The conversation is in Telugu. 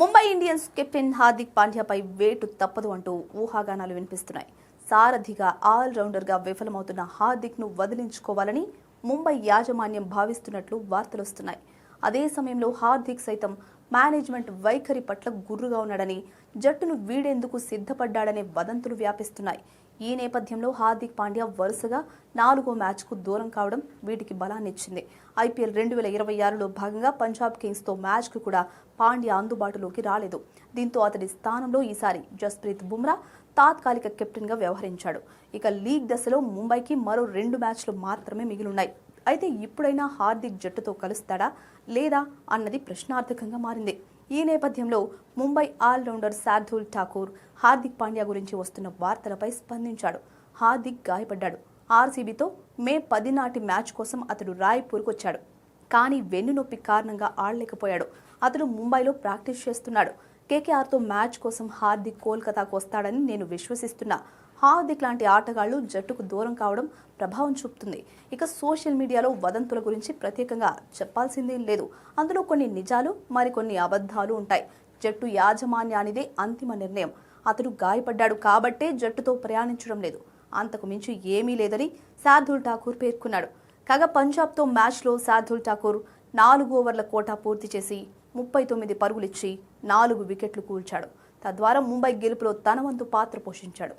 ముంబై ఇండియన్స్ కెప్టెన్ హార్దిక్ పాండ్యాపై వేటు తప్పదు అంటూ ఊహాగానాలు వినిపిస్తున్నాయి. సారథిగా ఆల్రౌండర్గా విఫలమవుతున్న హార్దిక్ను వదిలించుకోవాలని ముంబై యాజమాన్యం భావిస్తున్నట్లు వార్తలొస్తున్నాయి. అదే సమయంలో హార్దిక్ సైతం మేనేజ్మెంట్ వైఖరి పట్ల గుర్రుగా ఉన్నాడని, జట్టును వీడేందుకు సిద్ధపడ్డాడనే వదంతులు వ్యాపిస్తున్నాయి. ఈ నేపథ్యంలో హార్దిక్ పాండ్యా వరుసగా 4వ మ్యాచ్కు దూరం కావడం వీటికి బలాన్నిచ్చింది. ఐపీఎల్ 2026లో భాగంగా పంజాబ్ కింగ్స్తో మ్యాచ్కు కూడా పాండ్యా అందుబాటులోకి రాలేదు. దీంతో అతడి స్థానంలో ఈసారి జస్ప్రీత్ బుమ్రా తాత్కాలిక కెప్టెన్గా వ్యవహరించాడు. ఇక లీగ్ దశలో ముంబైకి మరో 2 మ్యాచ్లు మాత్రమే మిగిలున్నాయి. అయితే ఇప్పుడైనా హార్దిక్ జట్టుతో కలుస్తాడా లేదా అన్నది ప్రశ్నార్థకంగా మారింది. ఈ నేపథ్యంలో ముంబై ఆల్రౌండర్ శార్దూల్ ఠాకూర్ హార్దిక్ పాండ్యా గురించి వస్తున్న వార్తలపై స్పందించాడు. హార్దిక్ గాయపడ్డాడు. ఆర్సీబీతో మే 10 నాటి మ్యాచ్ కోసం అతడు రాయ్పూర్కు వచ్చాడు. కానీ వెన్నునొప్పి కారణంగా ఆడలేకపోయాడు. అతడు ముంబైలో ప్రాక్టీస్ చేస్తున్నాడు. కేకేఆర్తో మ్యాచ్ కోసం హార్దిక్ కోల్కతాకు వస్తాడని నేను విశ్వసిస్తున్నా. హార్దిక్ లాంటి ఆటగాళ్లు జట్టుకు దూరం కావడం ప్రభావం చూపుతుంది. ఇక సోషల్ మీడియాలో వదంతుల గురించి ప్రత్యేకంగా చెప్పాల్సిందేం లేదు. అందులో కొన్ని నిజాలు, మరికొన్ని అబద్ధాలు ఉంటాయి. జట్టు యాజమాన్యానిదే అంతిమ నిర్ణయం. అతడు గాయపడ్డాడు కాబట్టే జట్టుతో ప్రయాణించడం లేదు, అంతకు మించి ఏమీ లేదని శార్దూల్ ఠాకూర్ పేర్కొన్నాడు. కాగా పంజాబ్తో మ్యాచ్లో శార్దూల్ ఠాకూర్ 4 ఓవర్ల కోటా పూర్తి చేసి 39 పరుగులిచ్చి 4 వికెట్లు కూల్చాడు. తద్వారా ముంబై గెలుపులో తన వంతు పాత్ర పోషించాడు.